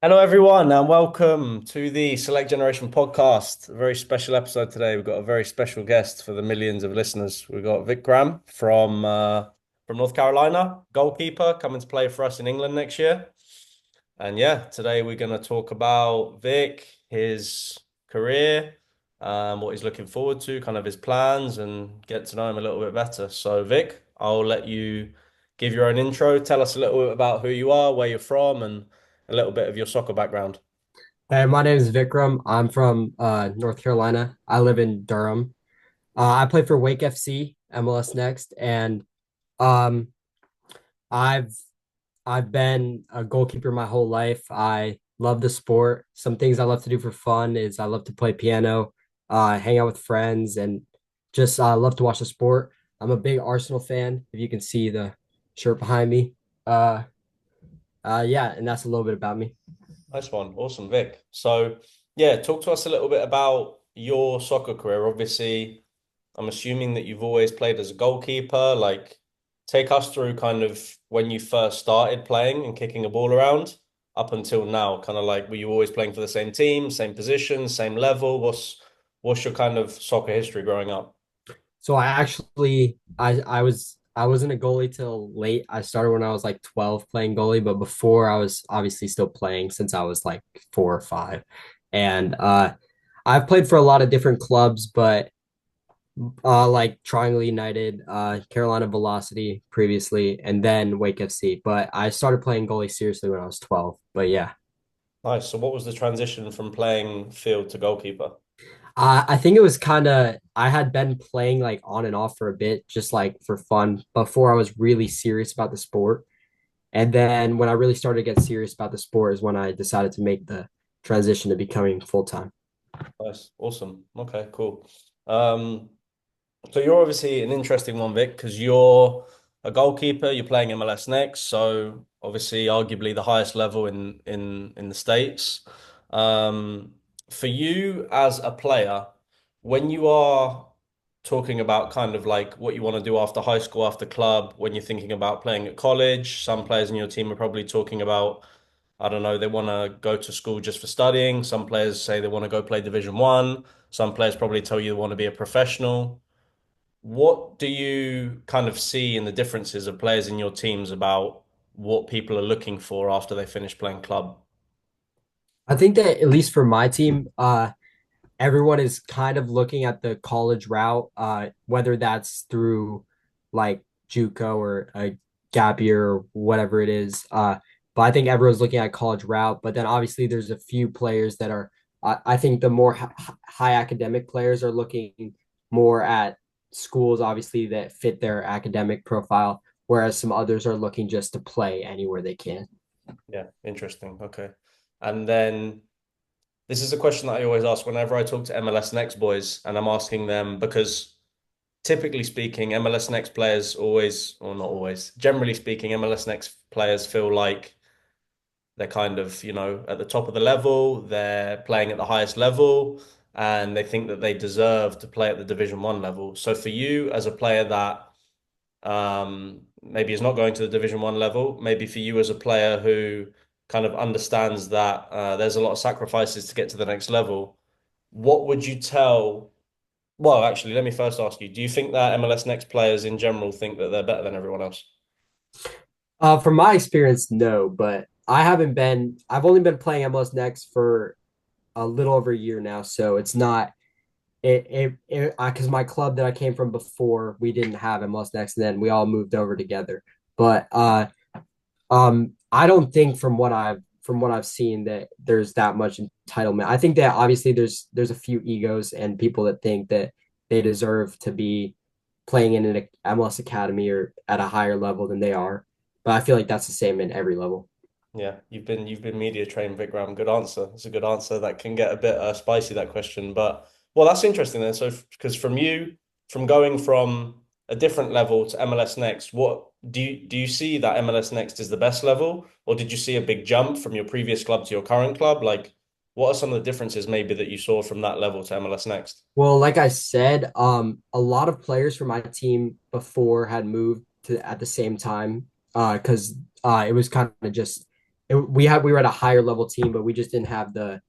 Hello, everyone, and welcome to the Select Generation podcast. A very special episode today. We've got a very special guest for the millions of listeners. We've got Vikram from North Carolina, goalkeeper, coming to play for us in England next year. And yeah, today we're going to talk about Vic, his career, what he's looking forward to, kind of his plans, and get to know him a little bit better. So, Vic, I'll let you give your own intro. Tell us a little bit about who you are, where you're from, and a little bit of your soccer background. Hey, my name is Vikram. I'm from North Carolina. I live in Durham. I play for Wake FC, MLS Next, and um, I've I've been a goalkeeper my whole life. I love the sport. Some things I love to do for fun is I love to play piano, hang out with friends, and just love to watch the sport. I'm a big Arsenal fan. If you can see the shirt behind me, uh, yeah, and that's a little bit about me. Nice one. Awesome, Vic. So, yeah, talk to us a little bit about your soccer career. Obviously, I'm assuming that you've always played as a goalkeeper. Like, take us through kind of when you first started playing and kicking a ball around up until now. Kind of like, were you always playing for the same team, same position, same level? What's your kind of soccer history growing up? So I wasn't a goalie till late. I started when I was like 12 playing goalie, but before I was obviously still playing since I was like 4 or 5. And I've played for a lot of different clubs, but like Triangle United, Carolina Velocity previously, and then Wake FC. But I started playing goalie seriously when I was 12. But yeah. Nice. So, what was the transition from playing field to goalkeeper? I think it was kind of, I had been playing like on and off for a bit, just like for fun before I was really serious about the sport. And then when I really started to get serious about the sport is when I decided to make the transition to becoming full time. Nice. Awesome. Okay, cool. Um, So you're obviously an interesting one, Vic, because you're a goalkeeper. You're playing MLS next, so obviously, arguably the highest level in the States. Um, for you as a player, when you are talking about kind of like what you want to do after high school, after club, when you're thinking about playing at college, some players in your team are probably talking about, I don't know, they want to go to school just for studying. Some players say they want to go play Division One. Some players probably tell you they want to be a professional. What do you kind of see in the differences of players in your teams about what people are looking for after they finish playing club? I think that at least for my team, everyone is kind of looking at the college route, whether that's through like JUCO or a gap year or whatever it is. But I think everyone's looking at college route. But then obviously there's a few players that are, I think the more high academic players are looking more at schools, obviously, that fit their academic profile, whereas some others are looking just to play anywhere they can. Yeah, interesting. Okay. And then this is a question that I always ask whenever I talk to MLS Next boys, and I'm asking them because typically speaking, MLS Next players always, or not always, generally speaking, MLS Next players feel like they're kind of, at the top of the level, they're playing at the highest level, and they think that they deserve to play at the Division One level. So for you as a player that maybe is not going to the Division One level, maybe for you as a player who kind of understands that there's a lot of sacrifices to get to the next level, what would you tell? Well, actually, let me first ask you, do you think that MLS Next players in general think that they're better than everyone else? From my experience, no, but I've only been playing MLS Next for a little over a year now, so it's not because my club that I came from before we didn't have MLS Next, and then we all moved over together. But I don't think from what I've seen that there's that much entitlement. I think that obviously there's a few egos and people that think that they deserve to be playing in an MLS academy or at a higher level than they are. But I feel like that's the same in every level. Yeah, you've been media trained, Vikram. Good answer. It's a good answer. That can get a bit spicy, that question, but well, that's interesting then. So, because from you, from going from a different level to MLS Next, what do you see that MLS Next is the best level, or did you see a big jump from your previous club to your current club? Like, what are some of the differences maybe that you saw from that level to MLS Next? Well, like I said, a lot of players from my team before had moved to at the same time, because it was kind of just we were at a higher level team, but we just didn't have the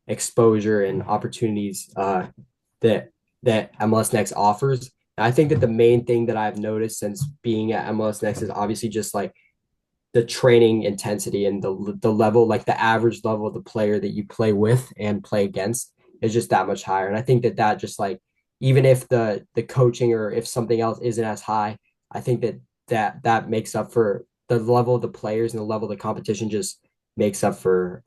exposure and opportunities that that MLS Next offers. And I think that the main thing that I've noticed since being at MLS Next is obviously just like the training intensity and the level, like the average level of the player that you play with and play against is just that much higher. And I think that that just like even if the coaching or if something else isn't as high, I think that that makes up for the level of the players and the level of the competition just makes up for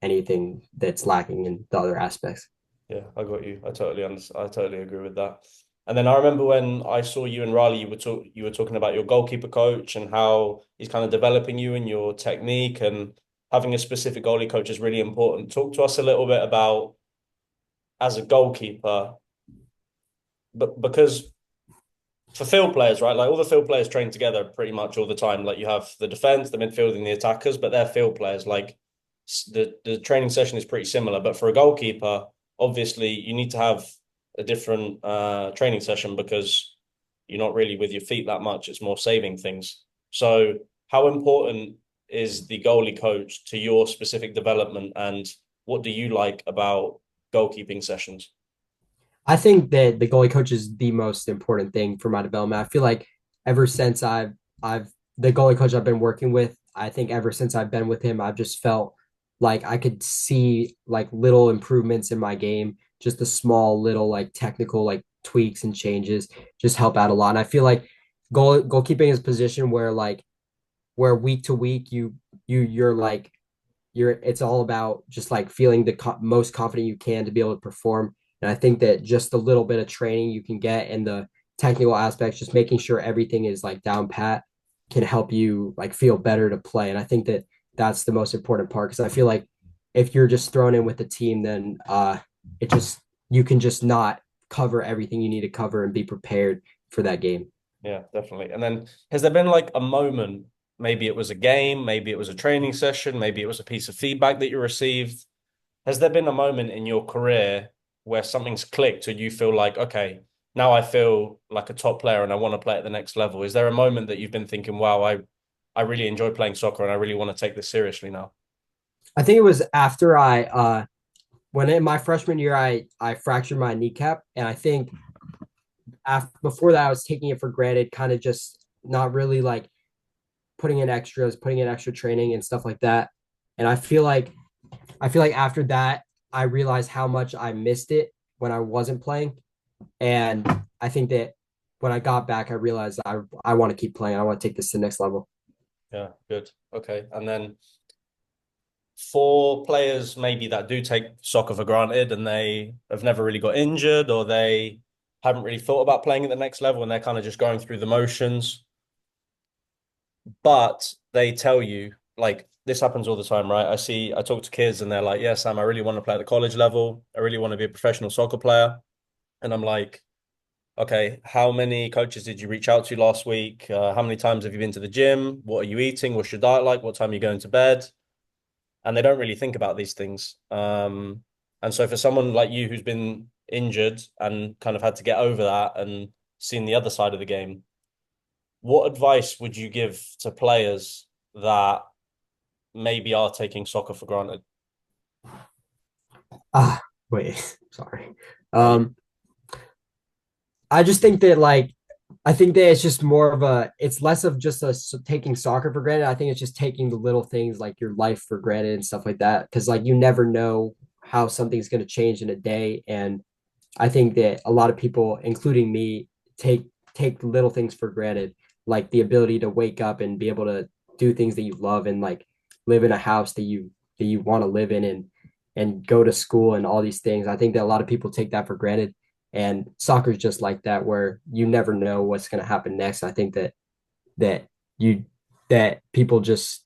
anything that's lacking in the other aspects. Yeah, I got you. I totally understand. I totally agree with that. And then I remember when I saw you and Riley, you were talking about your goalkeeper coach and how he's kind of developing you and your technique, and having a specific goalie coach is really important. Talk to us a little bit about, as a goalkeeper, but because for field players, right? Like all the field players train together pretty much all the time. Like you have the defense, the midfield, and the attackers, but they're field players. Like the training session is pretty similar. But for a goalkeeper, obviously you need to have a different training session because you're not really with your feet that much. It's more saving things. So how important is the goalie coach to your specific development, and what do you like about goalkeeping sessions? I think that the goalie coach is the most important thing for my development. I feel like ever since I've the goalie coach I've been working with, I think ever since I've been with him, I've just felt like I could see like little improvements in my game, just the small little like technical like tweaks and changes just help out a lot. And I feel like goalkeeping is a position where like where week to week you're like you're it's all about just like feeling the most confident you can to be able to perform. And I think that just a little bit of training you can get and the technical aspects, just making sure everything is like down pat, can help you like feel better to play. And I think that that's the most important part because I feel like if you're just thrown in with the team, then it just you can just not cover everything you need to cover and be prepared for that game. Yeah, definitely. And then has there been like a moment, maybe it was a game, maybe it was a training session, maybe it was a piece of feedback that you received. Has there been a moment in your career where something's clicked or you feel like, okay, now I feel like a top player and I want to play at the next level? Is there a moment that you've been thinking, wow, I really enjoy playing soccer and I really want to take this seriously now? I think it was after I when in my freshman year I fractured my kneecap and I think after before that I was taking it for granted, kind of just not really like putting in extra training and stuff like that. And I feel like after that I realized how much I missed it when I wasn't playing. And I think that when I got back, I realized I want to keep playing. I want to take this to the next level. Yeah, good. Okay. And then for players maybe that do take soccer for granted and they have never really got injured, or they haven't really thought about playing at the next level and they're kind of just going through the motions, but they tell you, like, this happens all the time, right? I talk to kids and they're like, yeah, Sam, I really want to play at the college level. I really want to be a professional soccer player. And I'm like, okay, how many coaches did you reach out to last week? How many times have you been to the gym? What are you eating? What's your diet like? What time are you going to bed? And they don't really think about these things. And so for someone like you who's been injured and kind of had to get over that and seen the other side of the game, what advice would you give to players that maybe are taking soccer for granted? Ah, wait, sorry. Uh, Um, I just think that like I think that it's just more of a it's less of just taking soccer for granted. I think it's just taking the little things like your life for granted and stuff like that because like you never know how something's going to change in a day. And I think that a lot of people, including me, take take little things for granted, like the ability to wake up and be able to do things that you love and like live in a house that you want to live in and go to school and all these things. I think that a lot of people take that for granted. And soccer is just like that, where you never know what's going to happen next. I think that you that people just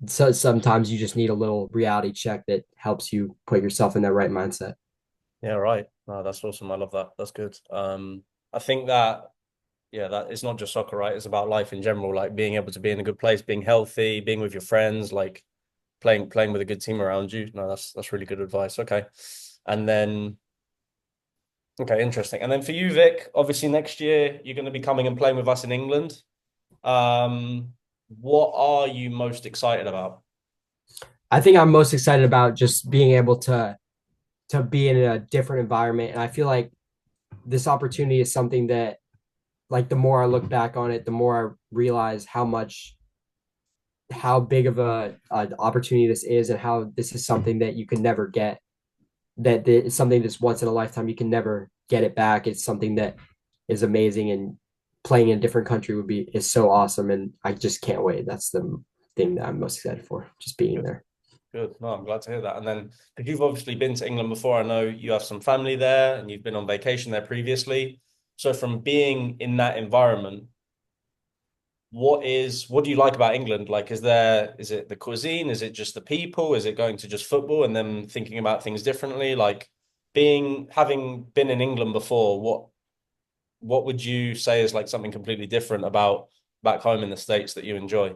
so sometimes you just need a little reality check that helps you put yourself in that right mindset. yeah, right. No, that's awesome. I love that. That's good. I think that, yeah, that it's not just soccer, right? It's about life in general, like being able to be in a good place, being healthy, being with your friends, like playing with a good team around you. No, that's really good advice. Okay. And then okay, interesting. And then for you, Vic, obviously next year you're going to be coming and playing with us in England. Um, what are you most excited about? I think I'm most excited about just being able to be in a different environment. And I feel like this opportunity is something that, like, the more I look back on it, the more I realize how big of a opportunity this is, and how this is something that you can never get. That it's something that's once in a lifetime. You can never get it back. It's something that is amazing, and playing in a different country would be is so awesome, and I just can't wait. That's the thing that I'm most excited for, just being Good, there. good. No, I'm glad to hear that. And then, because you've obviously been to England before, I know you have some family there and you've been on vacation there previously. So from being in that environment, what do you like about England? Like, is it the cuisine? Is it just the people? Is it going to just football and then thinking about things differently? Like having been in England before, what would you say is like something completely different about back home in the States that you enjoy?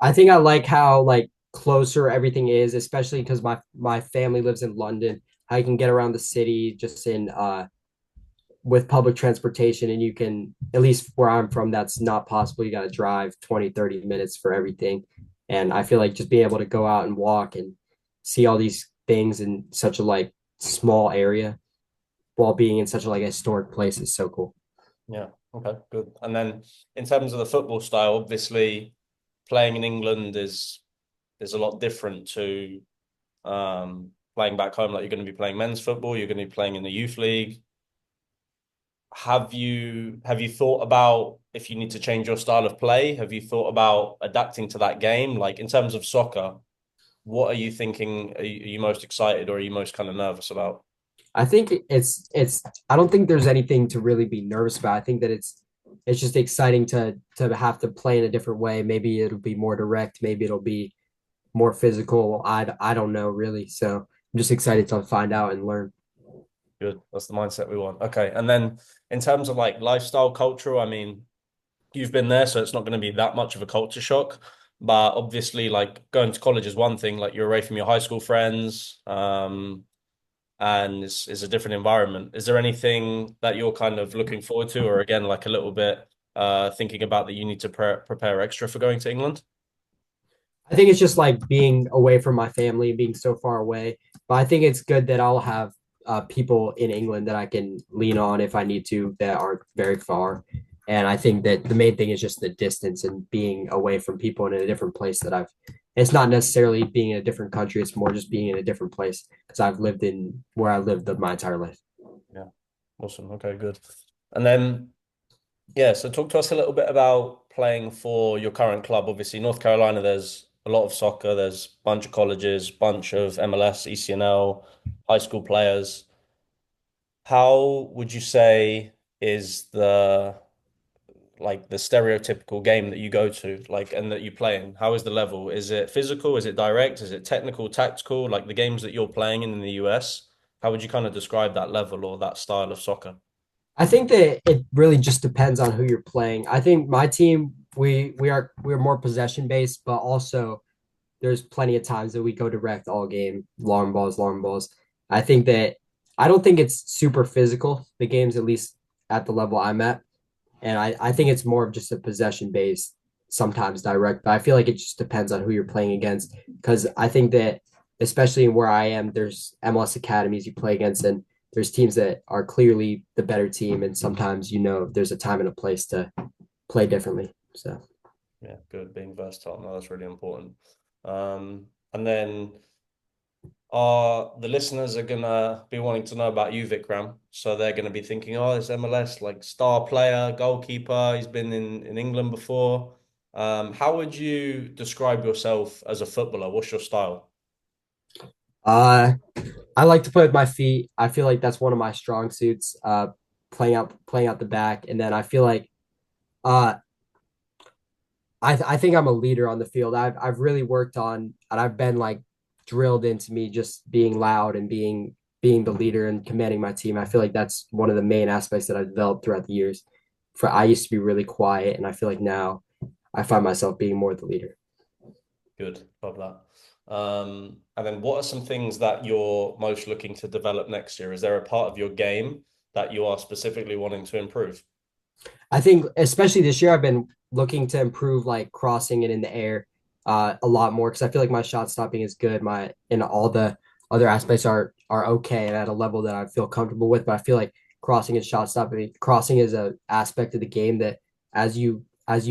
I think I like how like closer everything is, especially because my family lives in London. I can get around the city just in with public transportation, and you can, at least where I'm from, that's not possible. You got to drive 20-30 minutes for everything. And I feel like just being able to go out and walk and see all these things in such a like small area while being in such a like historic place is so cool. Yeah. Okay, good. And then in terms of the football style, obviously playing in England is a lot different to playing back home. Like you're going to be playing men's football, you're going to be playing in the youth league. Have you thought about if you need to change your style of play? Have you thought about adapting to that game? Like in terms of soccer, what are you thinking? Are you most excited or are you most kind of nervous about? I think it's I don't think there's anything to really be nervous about. I think that it's just exciting to have to play in a different way. Maybe it'll be more direct, maybe it'll be more physical. I don't know really. So I'm just excited to find out and learn. Good. That's the mindset we want. Okay. And then in terms of like lifestyle culture, I mean, you've been there, so it's not going to be that much of a culture shock. But obviously, like going to college is one thing, like you're away from your high school friends, and it's a different environment. Is there anything that you're kind of looking forward to, or again, like a little bit thinking about that you need to prepare extra for going to England? I think it's just like being away from my family and being so far away. But I think it's good that I'll have people in England that I can lean on if I need to that aren't very far. And I think that the main thing is just the distance and being away from people in a different place that I've. It's not necessarily being in a different country. It's more just being in a different place because I've lived in where I lived my entire life. Yeah. Awesome. Okay, good. And then yeah, so talk to us a little bit about playing for your current club. Obviously, North Carolina, there's a lot of soccer, there's a bunch of colleges, bunch of MLS, ECNL, high school players. How would you say is the stereotypical game that you go to, like, and that you play in? How is the level? Is it physical? Is it direct? Is it technical, tactical? Like the games that you're playing in the US, how would you kind of describe that level or that style of soccer? I think that it really just depends on who you're playing. I think my team, we're more possession based, but also there's plenty of times that we go direct all game, long balls, long balls. I think that I don't think it's super physical, the games, at least at the level I'm at. And I think it's more of just a possession based, sometimes direct. But I feel like it just depends on who you're playing against. Because I think that, especially in where I am, there's MLS academies you play against, and there's teams that are clearly the better team. And sometimes, there's a time and a place to play differently. So. Yeah, good. Being versatile. No, that's really important. And then the listeners are gonna be wanting to know about you, Vikram. So they're gonna be thinking, oh, this MLS like star player, goalkeeper. He's been in England before. How would you describe yourself as a footballer? What's your style? Uh, I like to play with my feet. I feel like that's one of my strong suits. Playing out the back, and then I feel like uh, I think I'm a leader on the field. I've really worked on, and I've been like drilled into me just being loud and being the leader and commanding my team. I feel like that's one of the main aspects that I've developed throughout the years. For I used to be really quiet, and I feel like now I find myself being more the leader. Good, love that. And then what are some things that you're most looking to develop next year? Is there a part of your game that you are specifically wanting to improve? I think especially this year, I've been looking to improve like crossing it in the air. a lot more because I feel like my shot stopping is good. My and all the other aspects are okay and at a level that I feel comfortable with. But I feel like crossing and shot stopping, crossing is a aspect of the game that as you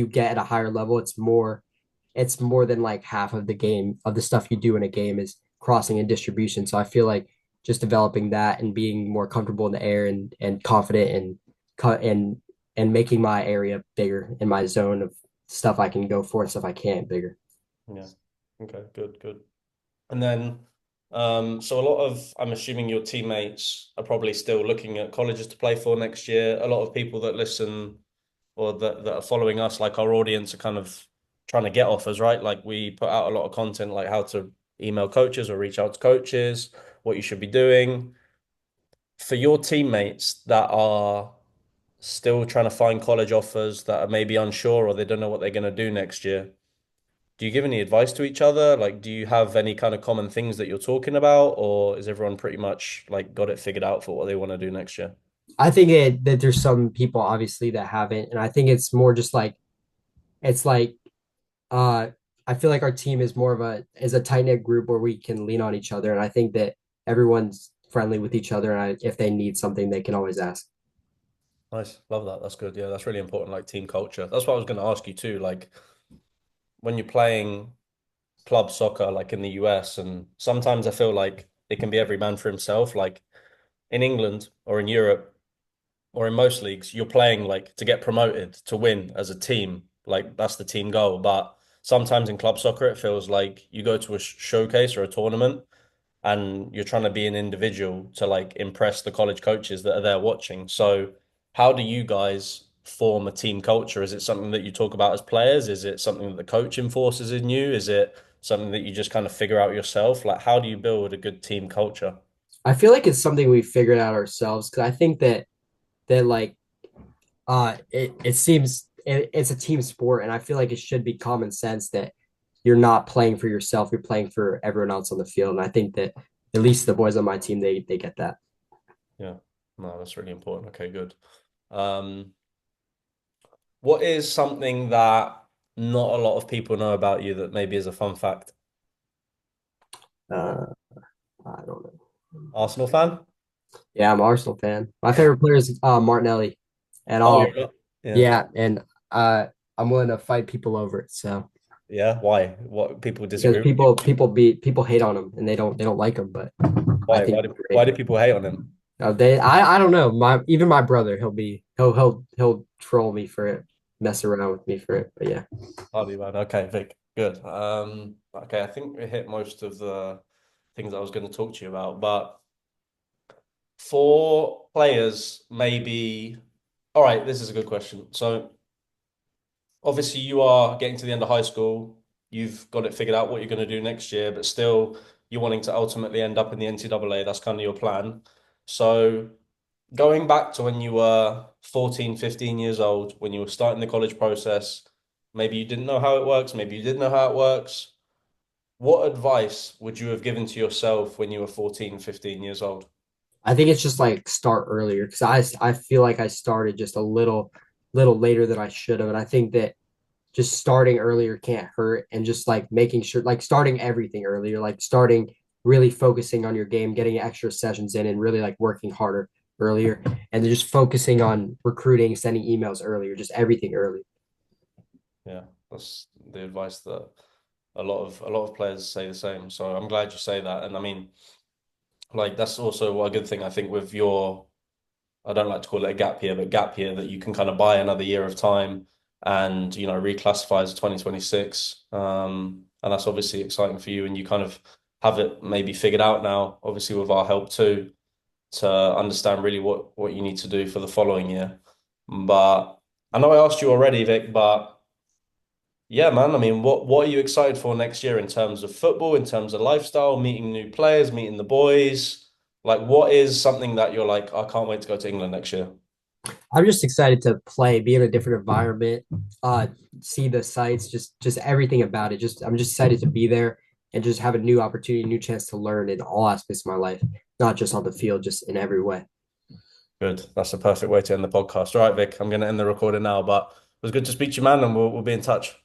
get at a higher level, it's more than like half of the game of the stuff you do in a game is crossing and distribution. So I feel like just developing that and being more comfortable in the air and confident and cut and making my area bigger in my zone of stuff I can go for and stuff I can't bigger. Yeah. Okay, good, good. And then, so a lot of, I'm assuming your teammates are probably still looking at colleges to play for next year. A lot of people that listen or that are following us, like our audience, are kind of trying to get offers, right? Like we put out a lot of content, like how to email coaches or reach out to coaches, what you should be doing. For your teammates that are still trying to find college offers that are maybe unsure or they don't know what they're going to do next year, do you give any advice to each other? Like, do you have any kind of common things that you're talking about, or is everyone pretty much like got it figured out for what they want to do next year? I think that there's some people obviously that haven't, and I think it's more just like it's like uh I feel like our team is more of a tight knit group where we can lean on each other, and I think that everyone's friendly with each other, and if they need something, they can always ask. Nice. Love that. That's good. Yeah, that's really important, like team culture. That's what I was going to ask you too. Like when you're playing club soccer, like in the US, and sometimes I feel like it can be every man for himself. Like in England or in Europe or in most leagues, you're playing like to get promoted, to win as a team. Like that's the team goal. But sometimes in club soccer, it feels like you go to a showcase or a tournament and you're trying to be an individual to like impress the college coaches that are there watching. So, how do you guys form a team culture? Is it something that you talk about as players? Is it something that the coach enforces in you? Is it something that you just kind of figure out yourself? Like, how do you build a good team culture? I feel like it's something we figured out ourselves because I think that like it seems it's a team sport, and I feel like it should be common sense that you're not playing for yourself, you're playing for everyone else on the field. And I think that at least the boys on my team, they get that. Yeah, no, that's really important. Okay, good. Um, what is something that not a lot of people know about you that maybe is a fun fact? Uh, I don't know. Arsenal fan? Yeah, I'm an Arsenal fan. My favorite player is Martinelli, and Oh, I'll you're not. Yeah. yeah, and uh, I'm willing to fight people over it. So Yeah. Why? What people because disagree with you? people hate on him and they don't like him, but I Why? think Why he's do why great. do people hate on him? I don't know. My brother, he'll troll me for it, mess around with me for it. But yeah, Hardy man. Okay, Vic. Good. Okay, I think we hit most of the things I was going to talk to you about, but for players, maybe. All right, this is a good question. So obviously you are getting to the end of high school. You've got it figured out what you're going to do next year, but still you're wanting to ultimately end up in the NCAA. That's kind of your plan. So going back to when you were 14, 15 years old, when you were starting the college process, maybe you didn't know how it works, maybe you did know how it works. What advice would you have given to yourself when you were 14, 15 years old? I think it's just like start earlier because I feel like I started just a little later than I should have, and I think that just starting earlier can't hurt, and just like making sure like starting everything earlier, like starting really focusing on your game, getting extra sessions in, and really like working harder earlier, and then just focusing on recruiting, sending emails earlier, just everything early. Yeah, that's the advice that a lot of players say the same. So I'm glad you say that. And I mean, like that's also a good thing I think with your I don't like to call it a gap year, but gap year that you can kind of buy another year of time and reclassify as 2026. And that's obviously exciting for you, and you kind of have it maybe figured out now, obviously with our help too, to understand really what you need to do for the following year. But I know I asked you already, Vic, but yeah, man, I mean, what are you excited for next year in terms of football, in terms of lifestyle, meeting new players, meeting the boys? Like, what is something that you're like, I can't wait to go to England next year? I'm just excited to play, be in a different environment, uh, see the sights, just everything about it. Just I'm just excited to be there and just have a new opportunity, new chance to learn in all aspects of my life, not just on the field, just in every way. Good. That's the perfect way to end the podcast. All right, Vic, I'm going to end the recording now, but it was good to speak to you, man, and we'll be in touch.